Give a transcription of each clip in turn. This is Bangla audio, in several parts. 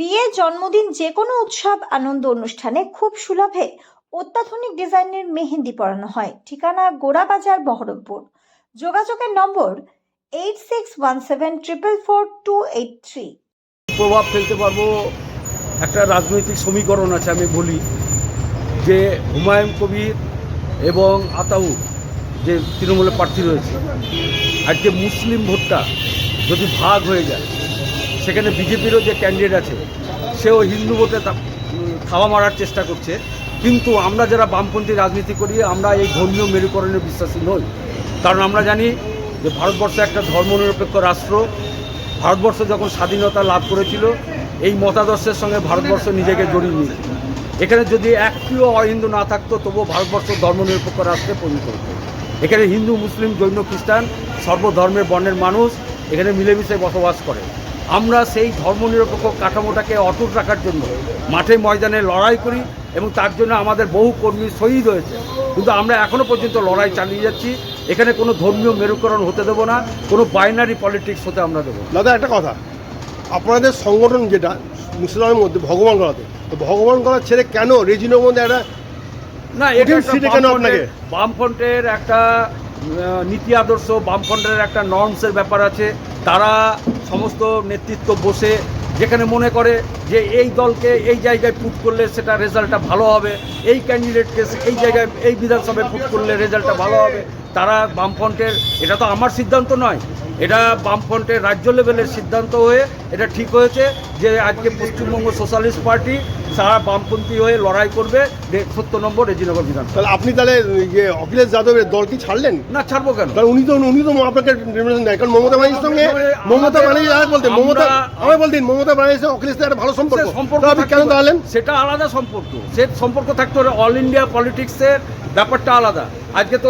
বিয়ে, জন্মদিন, যে কোনো উৎসব আনন্দ অনুষ্ঠানে খুব সুলভে অত্যাধুনিক ডিজাইনের মেহেন্দি পরানো হয়। ঠিকানা গোড়াবাজার, বহরমপুর। যোগাযোগের নম্বর 8617444283। প্রভাব ফেলতে পারবো একটা রাজনৈতিক সমীকরণ আছে, আমি বলি যে হুমায়ুন কবির এবং আতাউর যে তৃণমূলের প্রার্থী রয়েছে, আর যে মুসলিম ভোটটা যদি ভাগ হয়ে যায়, সেখানে বিজেপিরও যে ক্যান্ডিডেট আছে সেও হিন্দু ভোটে থাবা মারার চেষ্টা করছে। কিন্তু আমরা যারা বামপন্থী রাজনীতি করি, আমরা এই ধর্মীয় মেরুকরণে বিশ্বাসী নই। কারণ আমরা জানি যে ভারতবর্ষ একটা ধর্মনিরপেক্ষ রাষ্ট্র। ভারতবর্ষ যখন স্বাধীনতা লাভ করেছিল, এই মতাদর্শের সঙ্গে ভারতবর্ষ নিজেকে জড়িয়ে নিয়েছিল। এখানে যদি একটিও অহিন্দু না থাকতো, তবুও ভারতবর্ষ ধর্মনিরপেক্ষ রাষ্ট্রে পরিণত হতো। এখানে হিন্দু, মুসলিম, জৈন, খ্রিস্টান সর্বধর্মের বর্ণের মানুষ এখানে মিলেমিশে বসবাস করে। আমরা সেই ধর্মনিরপেক্ষ কাঠামোটাকে অটুট রাখার জন্য মাঠে ময়দানে লড়াই করি এবং তার জন্য আমাদের বহু কর্মী শহীদ হয়েছে। কিন্তু আমরা এখনও পর্যন্ত লড়াই চালিয়ে যাচ্ছি। এখানে কোনো ধর্মীয় মেরুকরণ হতে দেবো না, কোনো বাইনারি পলিটিক্স হতে আমরা দেবো না। দাদা, একটা কথা, আপনাদের সংগঠন যেটা মুসলমানের মধ্যে ভগবান গলাতে, তো ভগবান গলা ছেড়ে কেন রেজিনোর মধ্যে একটা না, এটা কেন আপনাকে বামফ্রন্টের একটা নীতি আদর্শ, বামফ্রন্টের একটা নর্মসের ব্যাপার আছে। তারা সমস্ত নেতৃত্ব বসে যেখানে মনে করে যে এই দলকে এই জায়গায় পুট করলে সেটা রেজাল্টটা ভালো হবে, এই ক্যান্ডিডেটকে এই জায়গায় এই বিধানসভায় পুট করলে রেজাল্টটা ভালো হবে, তারা বামফ্রন্টের, এটা তো আমার সিদ্ধান্ত নয়, এটা বামফ্রন্টের রাজ্য লেভেলের সিদ্ধান্ত হয়ে এটা ঠিক হয়েছে যে আজকে পশ্চিমবঙ্গ সোশ্যালিস্ট পার্টি সারা বামপন্থী হয়ে লড়াই করবে 70 নম্বর রেজিনগর বিধানসভা। তাহলে আপনি তাহলে ইয়ে অখিলেশ যাদবের দল কি ছাড়লেন? না, ছাড়বো কেন? কারণ উনি তো আপনাকে রেমিনেশন দেয়। কারণ মমতা ব্যানার্জির সঙ্গে মমতা ব্যানার্জি বলতেন, মমতা ব্যানার্জির সঙ্গে অখিলেশের একটা ভালো সম্পর্ক, আপনি কেন দাঁড়ালেন? সেটা আলাদা সম্পর্ক, সে সম্পর্ক থাকতে হলে অল ইন্ডিয়া পলিটিক্সের ব্যাপারটা আলাদা। আজকে তো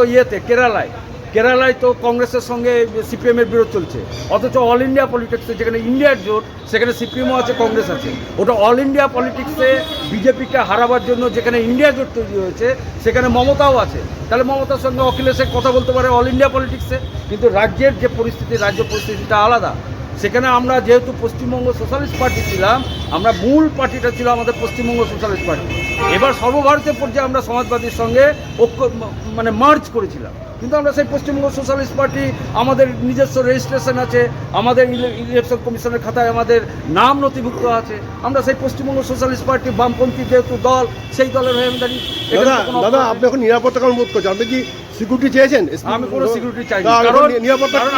কেরালায় তো কংগ্রেসের সঙ্গে সিপিএমের বিরোধ চলছে, অথচ অল ইন্ডিয়া পলিটিক্সে যেখানে ইন্ডিয়ার জোট, সেখানে সিপিএমও আছে, কংগ্রেস আছে। ওটা অল ইন্ডিয়া পলিটিক্সে বিজেপিকে হারাবার জন্য যেখানে ইন্ডিয়া জোট তৈরি হয়েছে, সেখানে মমতাও আছে। তাহলে মমতার সঙ্গে অখিলেশের কথা বলতে পারে অল ইন্ডিয়া পলিটিক্সে। কিন্তু রাজ্যের যে পরিস্থিতি, রাজ্য পরিস্থিতিটা আলাদা। সেখানে আমরা যেহেতু পশ্চিমবঙ্গ সোশ্যালিস্ট পার্টি ছিলাম, আমরা মূল পার্টিটা ছিল আমাদের পশ্চিমবঙ্গ সোশ্যালিস্ট পার্টি। এবার সর্বভারতীয় পর্যায়ে আমরা সমাজবাদীর সঙ্গে মার্জ করেছিলাম। কিন্তু আমরা সেই পশ্চিমবঙ্গ সোশ্যালিস্ট পার্টি, আমাদের নিজস্ব রেজিস্ট্রেশন আছে, আমাদের ইলেকশন কমিশনের খাতায় আমাদের নাম নথিভুক্ত আছে। আমরা সেই পশ্চিমবঙ্গ সোশ্যালিস্ট পার্টি বামপন্থী যেহেতু দল, সেই দলের হয়ে দাঁড়ি। দাদা, আপনি এখন নিরাপত্তা কেমন বোধ করছেন? আপনি কি সিকিউরিটি চেয়েছেন? আমি কোনো সিকিউরিটি চাই না, কারণ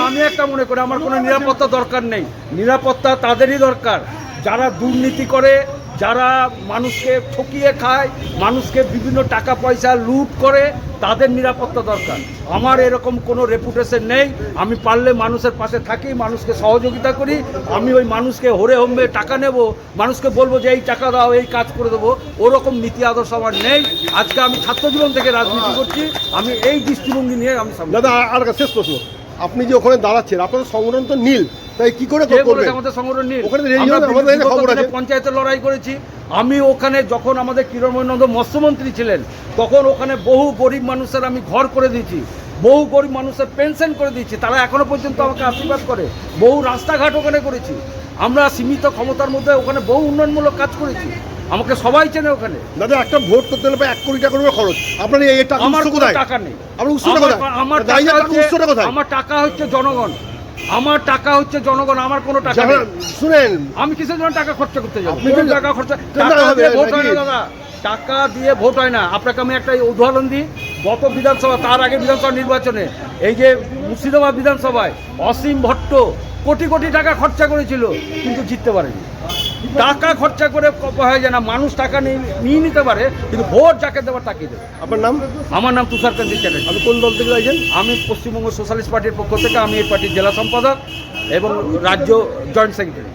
আমি একটা মনে করি আমার কোনো নিরাপত্তা দরকার নেই। নিরাপত্তা তাদেরই দরকার যারা দুর্নীতি করে, যারা মানুষকে ঠকিয়ে খায়, মানুষকে বিভিন্ন টাকা পয়সা লুট করে, তাদের নিরাপত্তা দরকার। আমার এরকম কোনো রেপুটেশন নেই। আমি পারলে মানুষের পাশে থাকি, মানুষকে সহযোগিতা করি। আমি ওই মানুষকে হরে হম্বে টাকা নেব, মানুষকে বলবো যে এই টাকা দাও, এই কাজ করে দেবো, ওরকম নীতি আদর্শ আমার নেই। আজকে আমি ছাত্রজীবন থেকে রাজনীতি করছি, আমি এই দৃষ্টিভঙ্গি নিয়ে আমি সামনে। দাদা, আর শেষ প্রশ্ন, আপনি যে ওখানে দাঁড়াচ্ছেন, আপনাদের সংগঠন তো নীল, তাই কি করে আমাদের সংগঠন নীল? আমরা পঞ্চায়েতে লড়াই করেছি। আমি ওখানে যখন আমাদের কিরণময় মৎস্যমন্ত্রী ছিলেন, তখন ওখানে বহু গরিব মানুষের আমি ঘর করে দিয়েছি, বহু গরিব মানুষের পেনশন করে দিয়েছি, তারা এখনো পর্যন্ত আমাকে আশীর্বাদ করে। বহু রাস্তাঘাট ওখানে করেছি। আমরা সীমিত ক্ষমতার মধ্যে ওখানে বহু উন্নয়নমূলক কাজ করেছি। আমাকে সবাই চেনে ওখানে। দাদা, একটা ভোট করতে হলে 1 কোটি টাকা খরচ। আপনার এই আমার টাকা নেই। আমার টাকা হচ্ছে জনগণ, আমার টাকা হচ্ছে জনগণ, আমার কোনো টাকা নেই। শুনেন, আমি কিসের জন্য টাকা খরচা করতে যাবো? টাকা খরচা ভোট হয় না দাদা, টাকা দিয়ে ভোট হয় না। আপনাকে আমি একটা উদাহরণ দিই। গত বিধানসভা, তার আগে বিধানসভা নির্বাচনে, এই যে মুর্শিদাবাদ বিধানসভায় অসীম ভট্ট কোটি কোটি টাকা খরচা করেছিল, কিন্তু জিততে পারেনি। টাকা খরচা করে হয়ে যায় না, মানুষ টাকা নিয়ে নিতে পারে, কিন্তু ভোট যাকে দেওয়ার তাকে দেবে। আপনার নাম? আমার নাম তুষারকান্তি চ্যাটার্জি। আপনি কোন দল থেকে আছেন? আমি পশ্চিমবঙ্গ সোশ্যালিস্ট পার্টির পক্ষ থেকে, আমি এই পার্টির জেলা সম্পাদক এবং রাজ্য জয়েন্ট সেক্রেটারি।